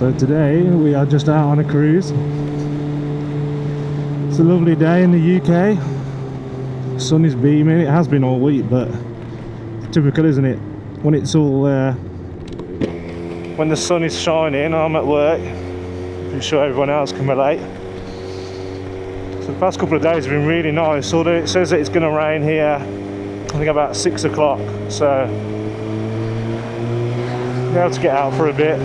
So today we are just out on a cruise. It's a lovely day in the UK. The sun is beaming. It has been all week, but it's typical, isn't it? When it's all when the sun is shining, I'm at work. I'm sure everyone else can relate. So the past couple of days have been really nice. Although it says that it's going to rain here, I think about 6 o'clock. So be able to get out for a bit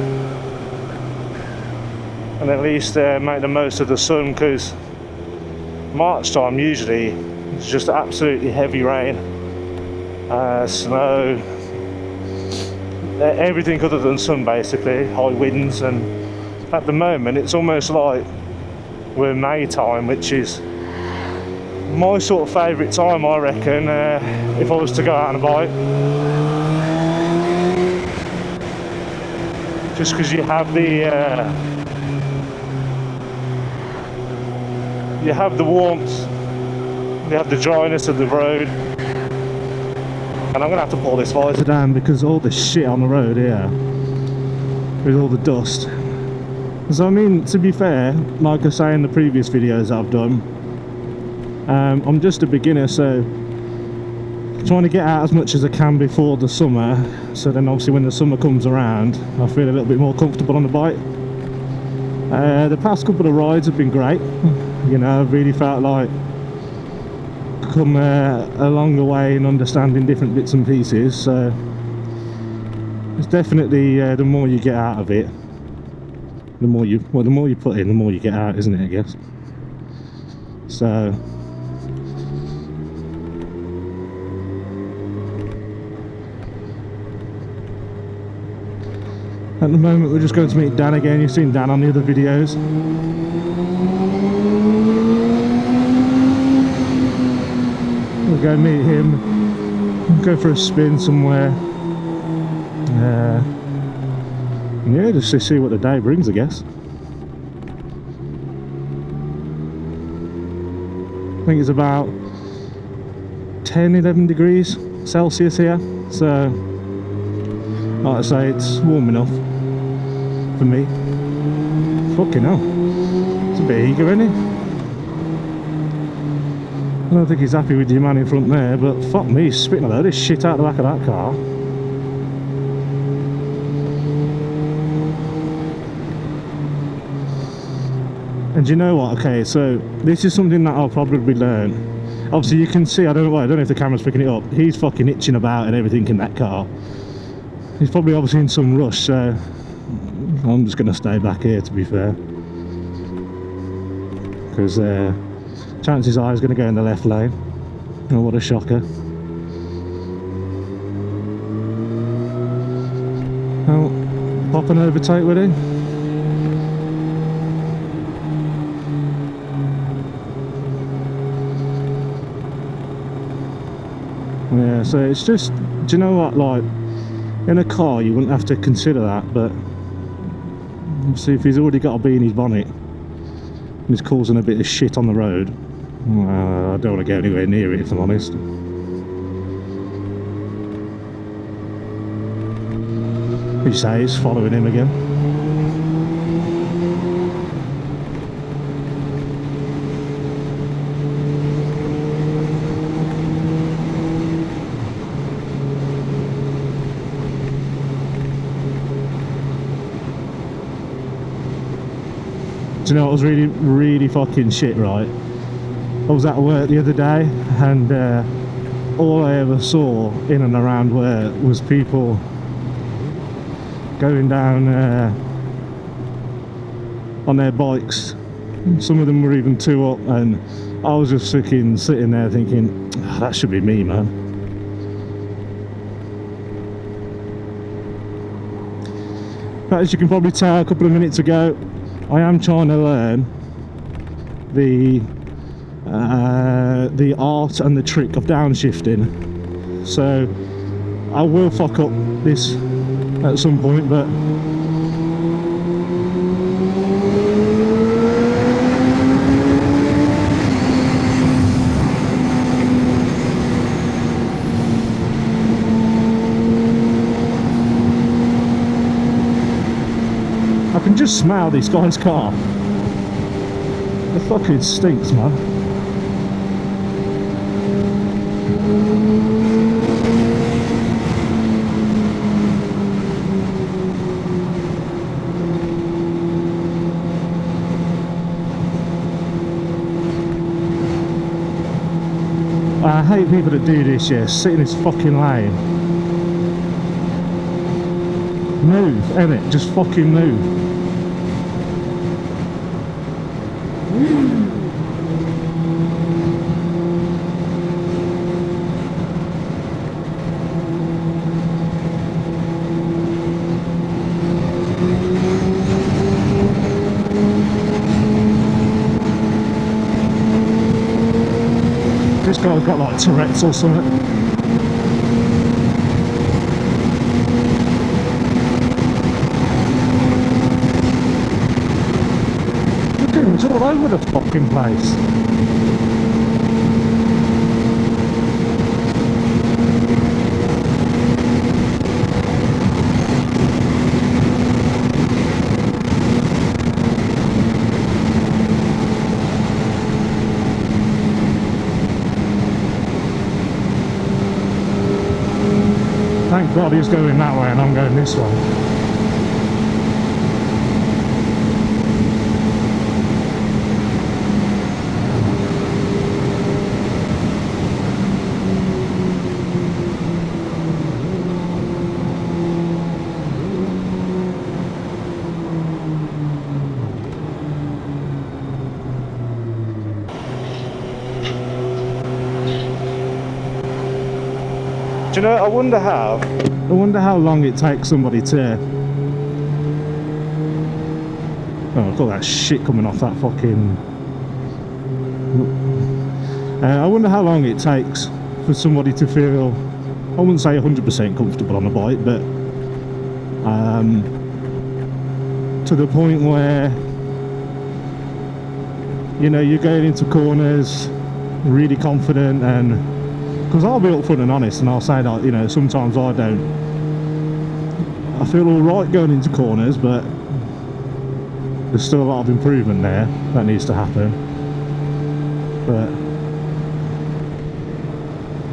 and at least make the most of the sun, because March time usually it's just absolutely heavy rain, snow, everything other than sun basically, high winds. And at the moment it's almost like we're May time, which is my sort of favourite time, I reckon, if I was to go out on a bike. Just because you have the warmth, you have the dryness of the road. And I'm going to have to pull this visor down because all the shit on the road here with all the dust. So I mean, to be fair, like I say in the previous videos I've done, I'm just a beginner, so trying to get out as much as I can before the summer, so then obviously when the summer comes around I feel a little bit more comfortable on the bike. The past couple of rides have been great, you know. I've really felt like come along the way in understanding different bits and pieces, so it's definitely the more you get out of it, the more you put in, the more you get out, isn't it, I guess. So at the moment we're just going to meet Dan again. You've seen Dan on the other videos. We'll go meet him, go for a spin somewhere. Yeah, just to see what the day brings, I guess. I think it's about 10-11 degrees Celsius here, so like I say, it's warm enough for me. Fucking hell, it's a bit eager, isn't he? I don't think he's happy with the man in front there, but fuck me, he's spitting a load of shit out the back of that car. And you know what, okay, so this is something that I'll probably learn. Obviously you can see, I don't know if the camera's picking it up, he's fucking itching about and everything in that car. He's probably obviously in some rush, so I'm just going to stay back here, to be fair, because chances are he's going to go in the left lane. Oh, what a shocker. Oh, pop and overtake with him. Yeah, so it's just, do you know what, like, in a car you wouldn't have to consider that, but see, if he's already got a bee in his bonnet and he's causing a bit of shit on the road, I don't want to go anywhere near it, if I'm honest. He says, following him again. Do you know what was really fucking shit, right? I was at work the other day and all I ever saw in and around work was people going down on their bikes. Some of them were even two up, and I was just sitting there thinking, oh, that should be me, man. But as you can probably tell a couple of minutes ago, I am trying to learn the art and the trick of downshifting. So I will fuck up this at some point, but smell this guy's car. It fucking stinks, man. I hate people that do this, yeah, sit in this fucking lane. Move, innit? Just fucking move. This guy's got like Tourette's or something. Look at him, it's all over the fucking place. Thank God he's going that way and I'm going this way. Do you know, I wonder how long it takes somebody to... Oh, I've got that shit coming off that fucking... I wonder how long it takes for somebody to feel, I wouldn't say 100% comfortable on a bike, but to the point where, you know, you're going into corners really confident. And because I'll be upfront and honest and I'll say that, you know, sometimes I feel alright going into corners, but there's still a lot of improvement there that needs to happen. But,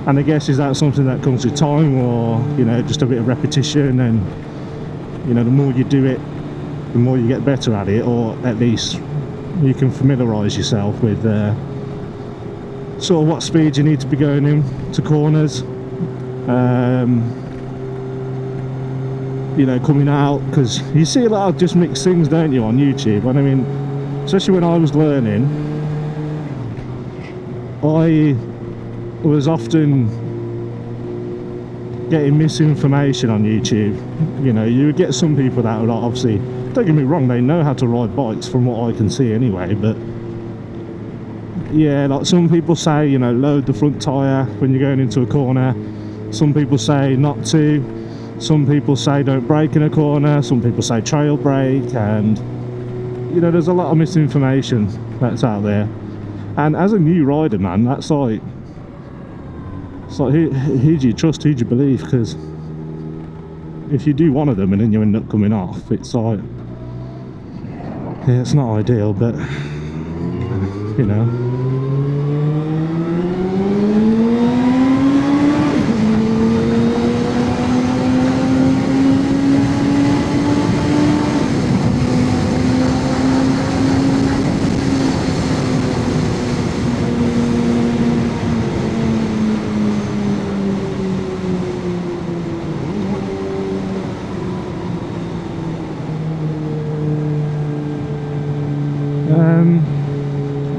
and I guess, is that something that comes with time, or, you know, just a bit of repetition, and, you know, the more you do it, the more you get better at it, or at least you can familiarise yourself with sort of what speed you need to be going into corners, you know, coming out, because you see a lot of just mixed things, don't you, on YouTube? And I mean, especially when I was learning, I was often getting misinformation on YouTube. You know, you would get some people that are like, obviously, don't get me wrong, they know how to ride bikes from what I can see anyway, but yeah, like some people say, you know, load the front tyre when you're going into a corner. Some people say not to. Some people say don't brake in a corner. Some people say trail brake, and you know, there's a lot of misinformation that's out there. And as a new rider, man, that's like, it's like, who do you trust, who do you believe? Because if you do one of them and then you end up coming off, it's like, yeah, it's not ideal, but you know.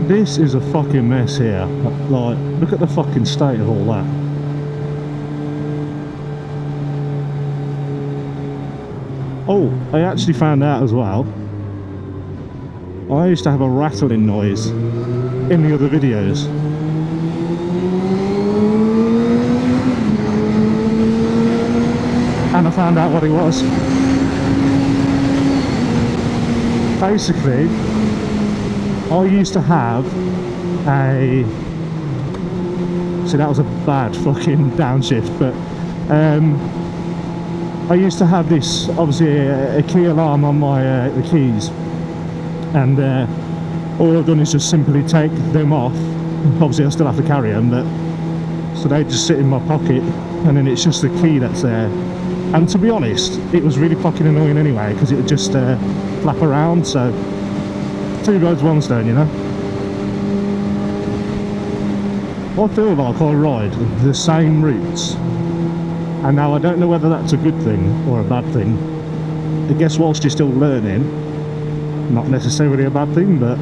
This is a fucking mess here. Like, look at the fucking state of all that. Oh, I actually found out as well, I used to have a rattling noise in the other videos. And I found out what it was. Basically, I used to have a... See, that was a bad fucking downshift, but I used to have this, obviously, a key alarm on my the keys, and all I've done is just simply take them off. Obviously I still have to carry them, but so they just sit in my pocket, and then it's just the key that's there. And to be honest, it was really fucking annoying anyway, because it would just flap around. So two birds, one stone, you know. I feel like I ride the same routes, and now I don't know whether that's a good thing or a bad thing. I guess whilst you're still learning, not necessarily a bad thing, but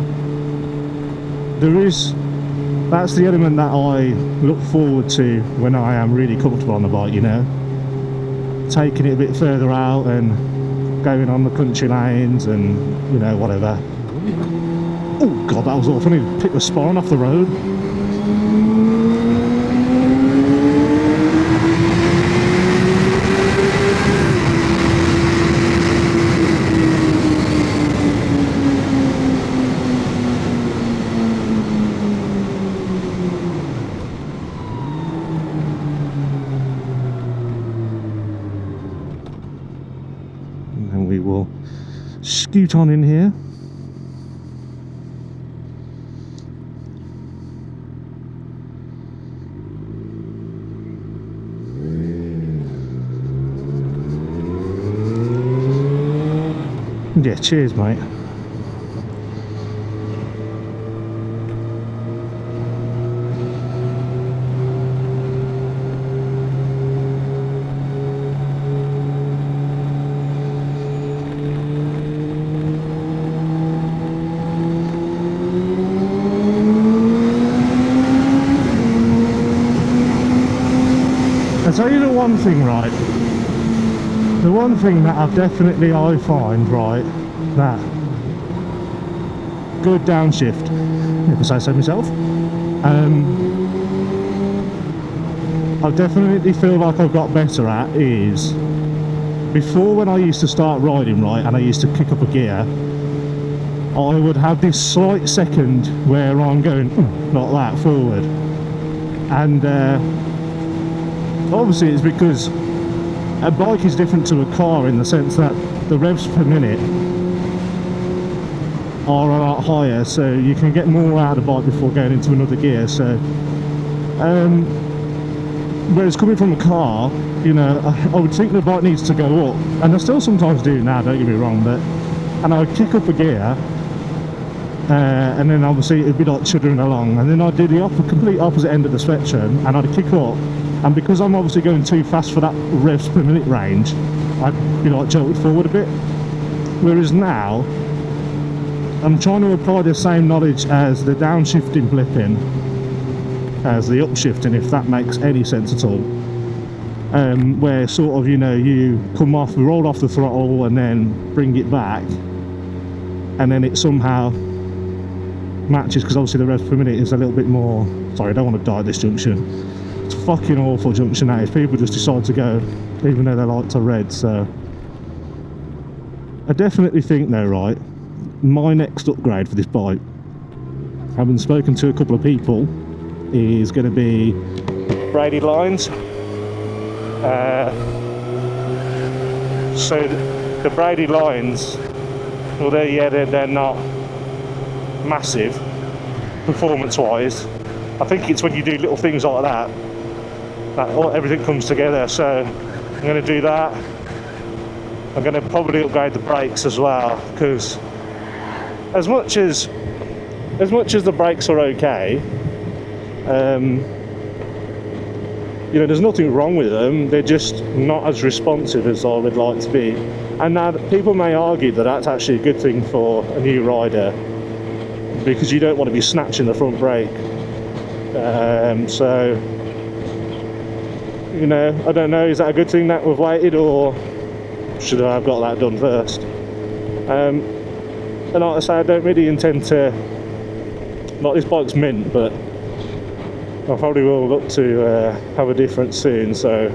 that's the element that I look forward to when I am really comfortable on the bike, you know. Taking it a bit further out and going on the country lanes and, you know, whatever. Oh god, that was awful. I need to pick the spine off the road. We will scoot on in here. Yeah, cheers, mate. I'll tell you the one thing, right? The one thing that I find, right, that good downshift, if I say so myself, I definitely feel like I've got better at is, before when I used to start riding, right, and I used to kick up a gear, I would have this slight second where I'm going like that forward, and obviously it's because a bike is different to a car in the sense that the revs per minute are a lot higher, so you can get more out of the bike before going into another gear. So whereas coming from a car, you know, I would think the bike needs to go up, and I still sometimes do now, don't get me wrong, but and I would kick up a gear, and then obviously it'd be like chuddering along, and then I'd do the complete opposite end of the spectrum, and I'd kick up, and because I'm obviously going too fast for that revs per minute range, I'd be like jolted forward a bit. Whereas now I'm trying to apply the same knowledge as the downshifting blipping as the upshifting, if that makes any sense at all, where sort of, you know, you come off, roll off the throttle and then bring it back, and then it somehow matches, because obviously the revs per minute is a little bit more. Sorry, I don't want to die at this junction. It's a fucking awful junction that is. People just decide to go even though they like to red. So I definitely think though, right, my next upgrade for this bike, having spoken to a couple of people, is going to be braided lines. So the braided lines, although yeah, they're not massive performance wise, I think it's when you do little things like that everything comes together. So I'm going to do that. I'm going to probably upgrade the brakes as well, because as much as the brakes are okay, you know, there's nothing wrong with them, they're just not as responsive as I would like to be. And now people may argue that that's actually a good thing for a new rider, because you don't want to be snatching the front brake. So, you know, I don't know, is that a good thing that we've waited, or should I have got that done first? And like I say, I don't really intend to, like, this bike's mint, but I probably will look to have a difference soon. So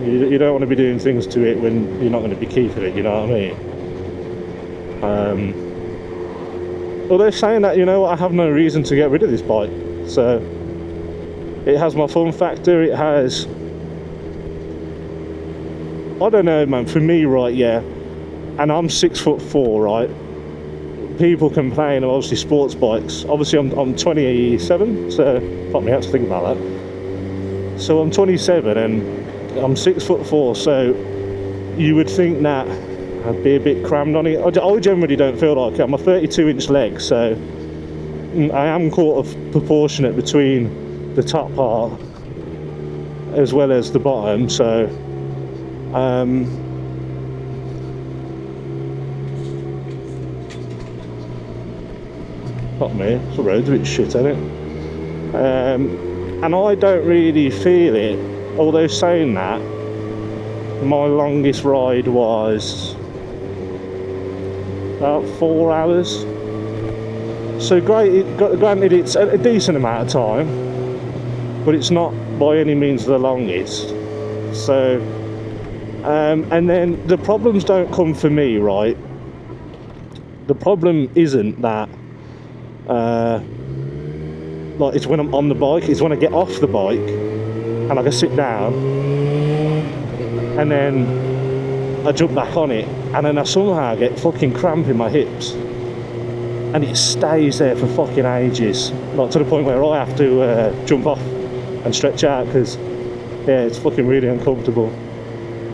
you don't want to be doing things to it when you're not going to be keeping it, you know what I mean? Although saying that, you know, I have no reason to get rid of this bike. So it has my fun factor, it has I don't know, man. For me, right, yeah, and I'm 6'4", right. People complain of obviously sports bikes. Obviously, I'm 27, so fuck me, I have to think about that. So I'm 27 and I'm 6'4", so you would think that I'd be a bit crammed on it. I generally don't feel like it. I'm a 32-inch leg, so I am kind of proportionate between the top part as well as the bottom, so fuck me, the road's a bit shit, isn't it? And I don't really feel it, although saying that, my longest ride was about 4 hours. So granted it's a decent amount of time, but it's not by any means the longest. So and then the problems don't come for me, right? The problem isn't that like it's when I'm on the bike, it's when I get off the bike and I can sit down and then I jump back on it and then I somehow get fucking cramp in my hips and it stays there for fucking ages, like to the point where I have to jump off and stretch out because yeah, it's fucking really uncomfortable.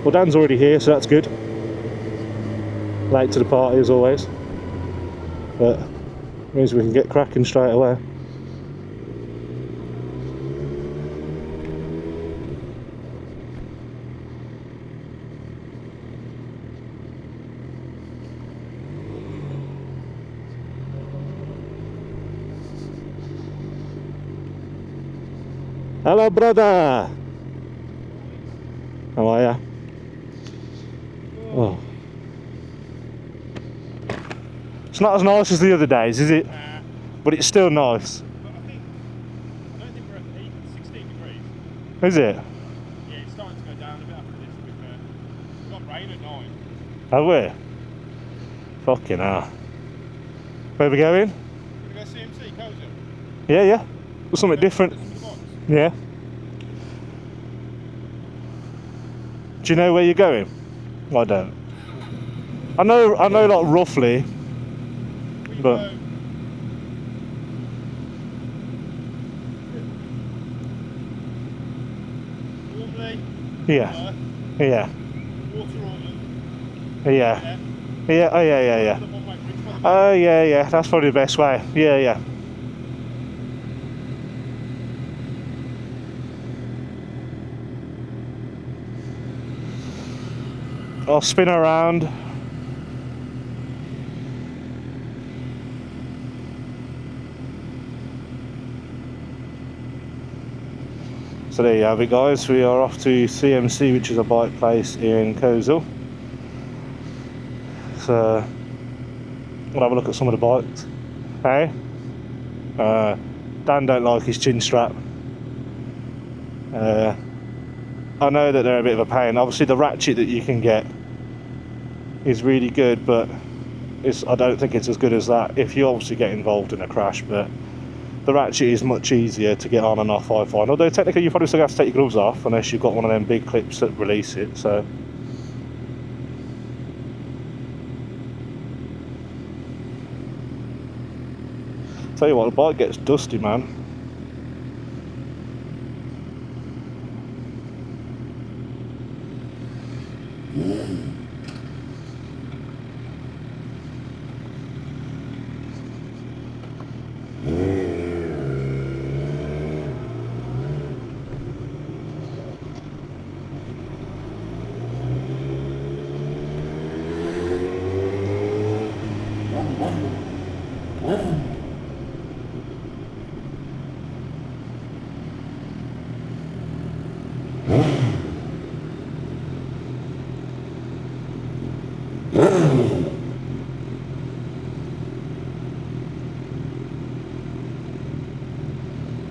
Well, Dan's already here, so that's good. Late to the party as always, but means we can get cracking straight away. Hello, brother. How are ya? Oh. It's not as nice as the other days, is it? But it's still nice. I don't think we're at 16 degrees. Is it? Yeah, it's starting to go down a bit after this, to be fair. We've got rain at 9. Have we? Fucking hell. Where are we going? We're going to go CMC, Cozy. Yeah. Something different. Yeah. Do you know where you're going? I don't. I know like roughly, but Normally, yeah. Water Yeah. Oh yeah. Oh yeah. That's probably the best way. Yeah. I'll spin around. So there you have it, guys. We are off to CMC, which is a bike place in Kozel. So we'll have a look at some of the bikes. Hey, Dan don't like his chin strap. I know that they're a bit of a pain. Obviously the ratchet that you can get is really good, but I don't think it's as good as that if you obviously get involved in a crash. But the ratchet is much easier to get on and off, I find. Although technically you probably still have to take your gloves off unless you've got one of them big clips that release it. So tell you what, the bike gets dusty, man.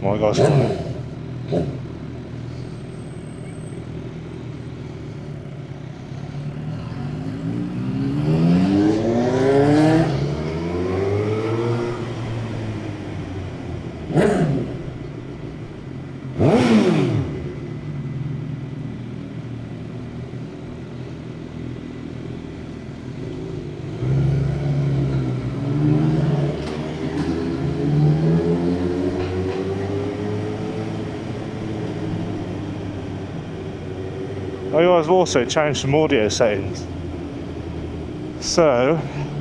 Oh my gosh. I've also changed some audio settings. So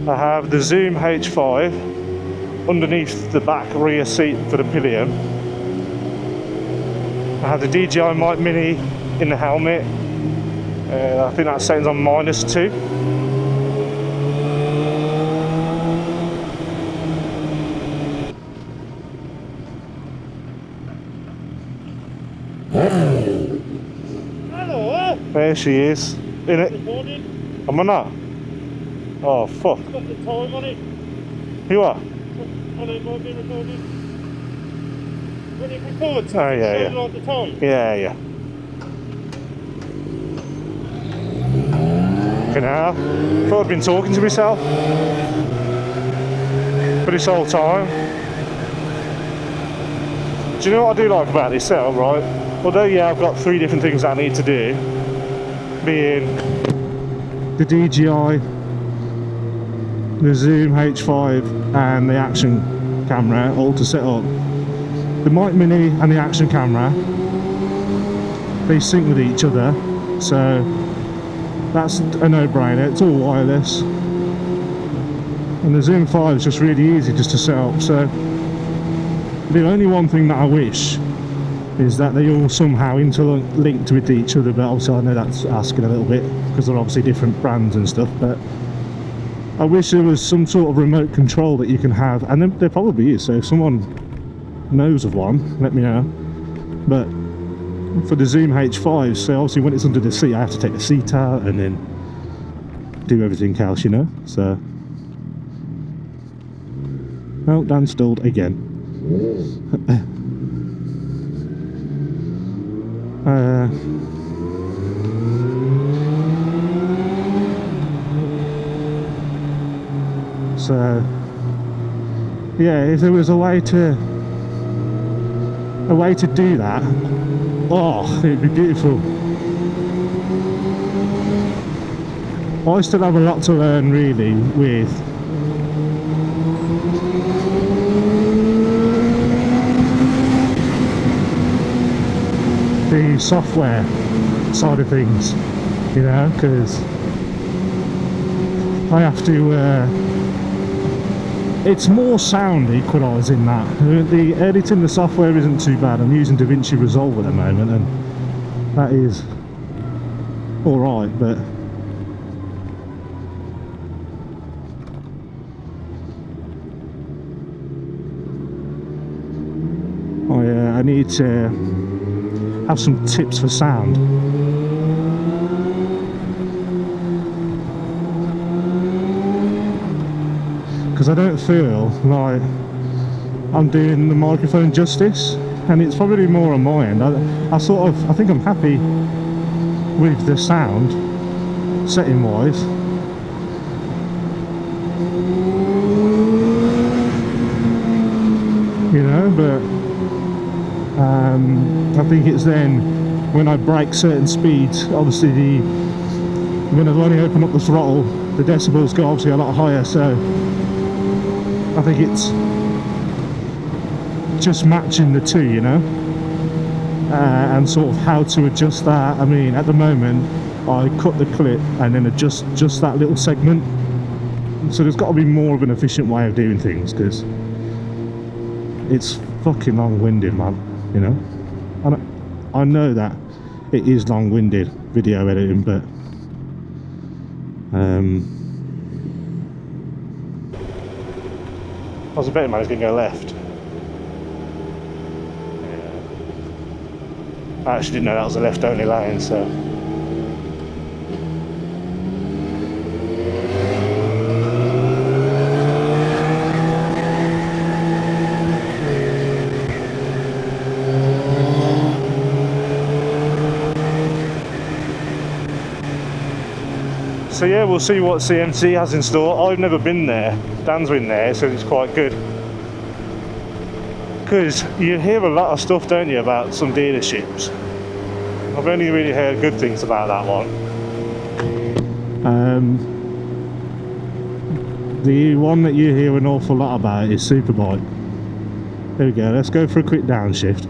I have the Zoom H5 underneath the back rear seat for the pillion. I have the DJI Mic Mini in the helmet. I think that setting's on -2. Hello. There she is. In it. Recording. Am I not? Oh fuck. It's got the time on it. You are? On it might be recording. When it records, Oh, yeah, it's yeah. like the time. Yeah, yeah. Okay, now, thought I'd been talking to myself for this whole time. Do you know what I do like about this setup, right? Although, yeah, I've got 3 different things that I need to do, being the DJI, the Zoom H5 and the action camera all to set up. The Mic Mini and the action camera, they sync with each other, so that's a no-brainer. It's all wireless, and the Zoom 5 is just really easy just to set up. So the only one thing that I wish is that they all somehow interlinked with each other, but obviously I know that's asking a little bit because they're obviously different brands and stuff, but I wish there was some sort of remote control that you can have, and there probably is, so if someone knows of one, let me know. But for the Zoom H5, so obviously when it's under the seat I have to take the seat out and then do everything else, you know. So, oh, Dan stalled again. So yeah, if there was a way to do that, oh, it'd be beautiful. I still have a lot to learn really with the software side of things, you know, because I have to it's more sound equalising that. The editing, the software isn't too bad. I'm using DaVinci Resolve at the moment and that is alright, but I need to have some tips for sound. Because I don't feel like I'm doing the microphone justice, and it's probably more on my end. I think I'm happy with the sound setting wise. You know, but I think it's then when I break certain speeds, obviously when I only open up the throttle, the decibels go obviously a lot higher, so I think it's just matching the two, you know, and sort of how to adjust that. I mean, at the moment I cut the clip and then adjust just that little segment, so there's got to be more of an efficient way of doing things, because it's fucking long-winded, man, you know. I know that it is long-winded video editing, but I was a betting man he's going to go left. Yeah. I actually didn't know that was a left-only lane, so. So yeah, we'll see what CMC has in store. I've never been there. Dan's been there, so it's quite good. Because you hear a lot of stuff, don't you, about some dealerships. I've only really heard good things about that one. The one that you hear an awful lot about is Superbike. There we go, let's go for a quick downshift.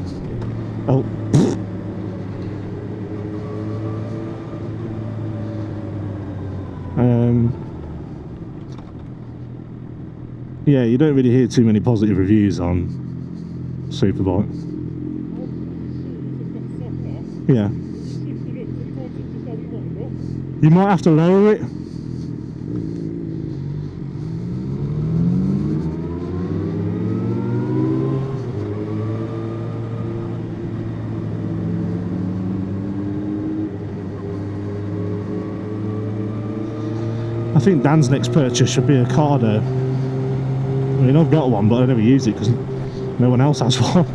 Oh. Yeah, you don't really hear too many positive reviews on Superbike. Yeah. You might have to lower it. I think Dan's next purchase should be a Cardo. I mean, I've got one, but I never use it because no one else has one.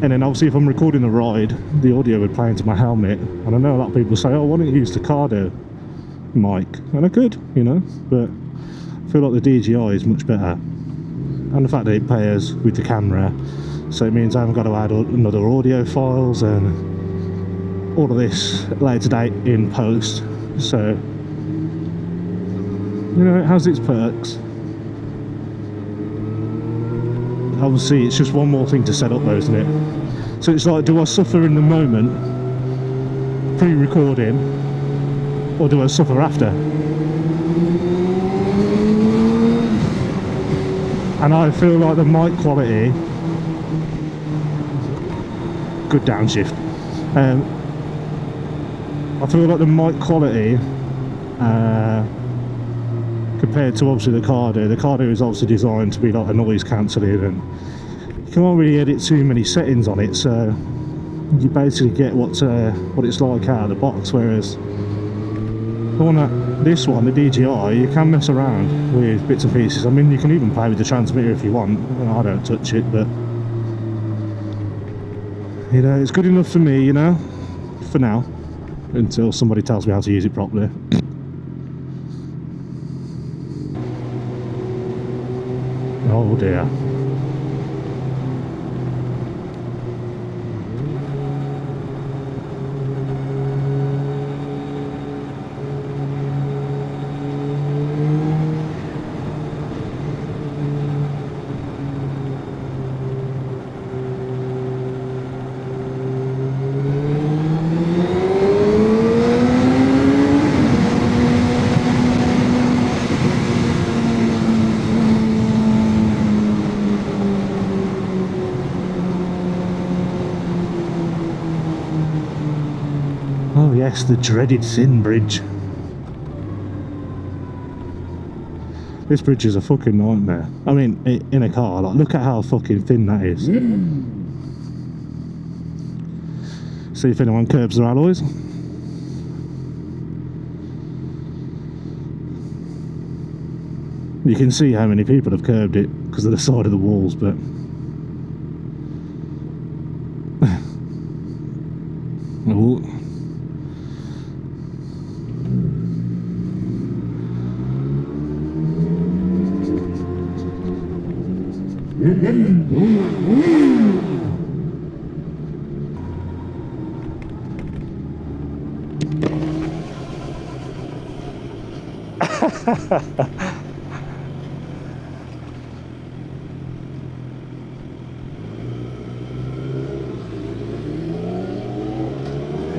And then obviously if I'm recording a ride, the audio would play into my helmet. And I know a lot of people say, oh, why don't you use the Cardo mic? And I could, you know, but I feel like the DJI is much better. And the fact that it pairs with the camera, so it means I haven't got to add another audio files and all of this later date in post. So, you know, it has its perks. Obviously it's just one more thing to set up though, isn't it? So it's like, do I suffer in the moment pre-recording, or do I suffer after? And I feel like the mic quality, good downshift, I feel like the mic quality compared to obviously the Cardo is obviously designed to be like a noise cancelling, and you can't really edit too many settings on it, so you basically get what it's like out of the box. Whereas this one, the DJI, you can mess around with bits and pieces. I mean, you can even play with the transmitter if you want. I don't touch it, but you know, it's good enough for me, you know, for now, until somebody tells me how to use it properly. Oh dear. Oh yes, the dreaded thin bridge. This bridge is a fucking nightmare. I mean, in a car, like, look at how fucking thin that is. See if anyone curbs their alloys. You can see how many people have curbed it because of the side of the walls, but oh.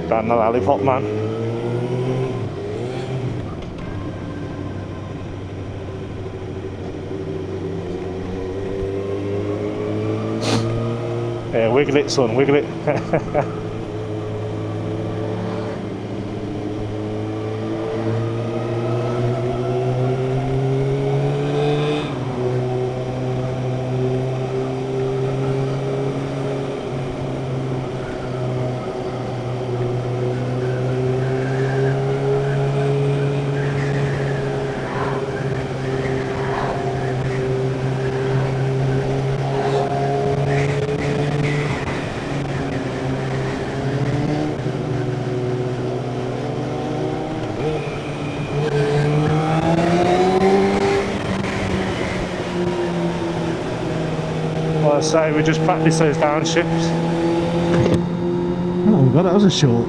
Down the lollipop man. Yeah, wiggle it, son, wiggle it. Like I say, we just practice those downshifts. Oh god, that was a short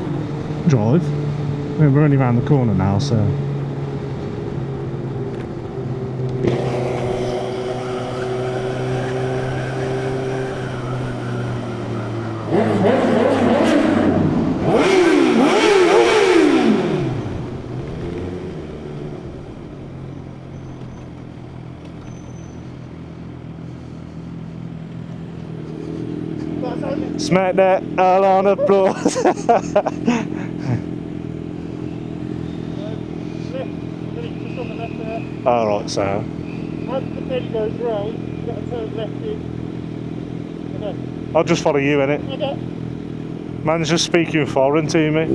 drive. I mean, we're only around the corner now, so. Smack that all on the floor. Just on the left there. Alright, so. As the bend goes round, you've got to turn left in. Okay. I'll just follow you in it. Okay. Man's just speaking foreign to me.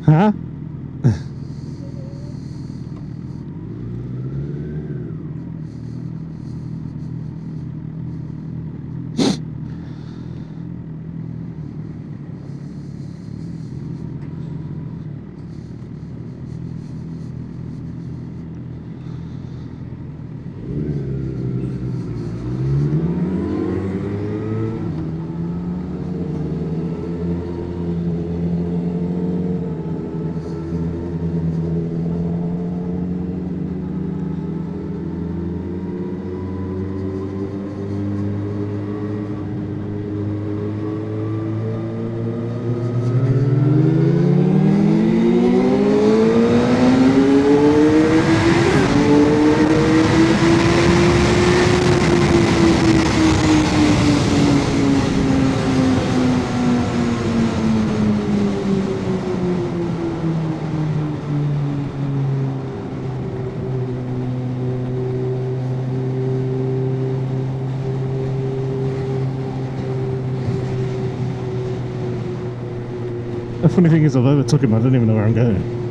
Huh? The funny thing is, I've overtook him, I don't even know where I'm going.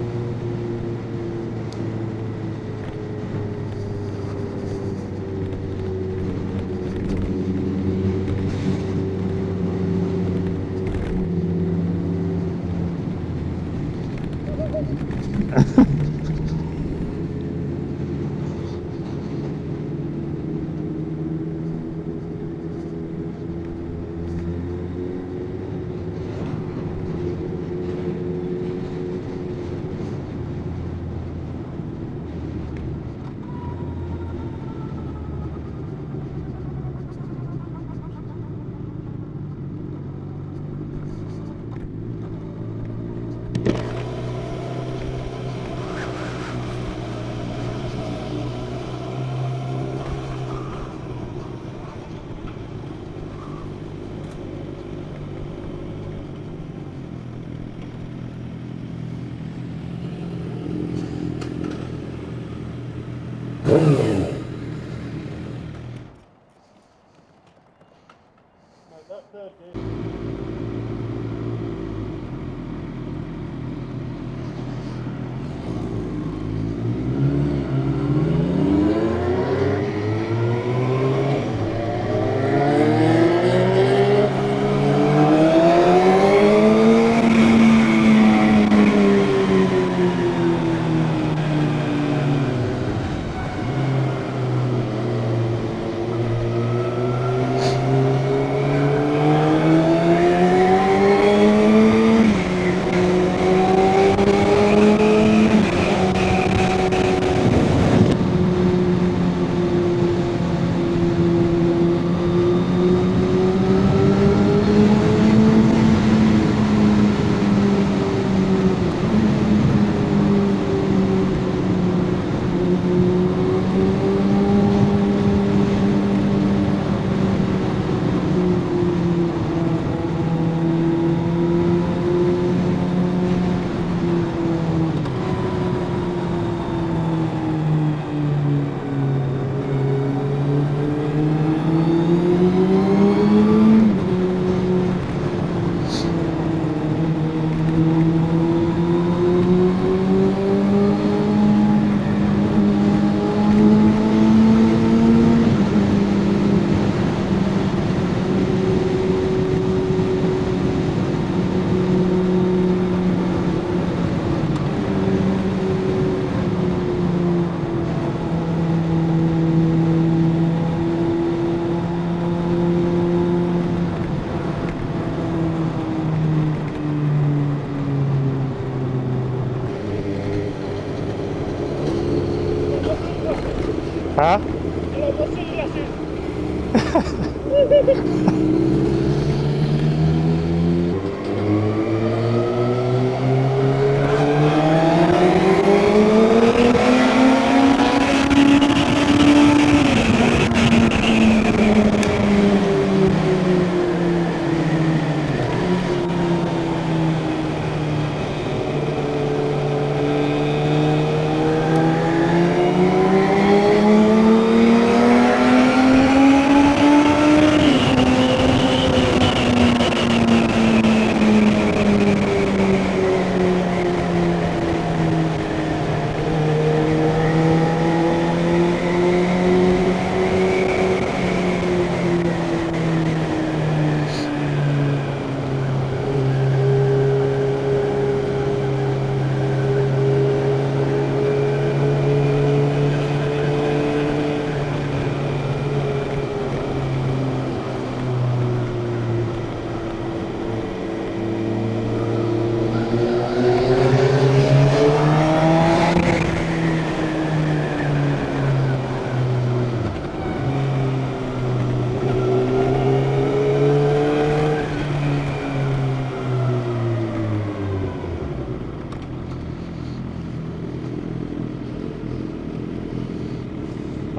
Huh? Hello, what's sunglasses?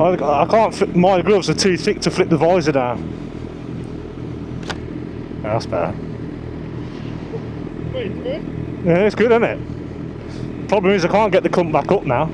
I can't fit, my gloves are too thick to flip the visor down. Yeah, that's better. Wait, it's good? Yeah, it's good, isn't it? Problem is I can't get the clump back up now.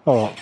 Alright.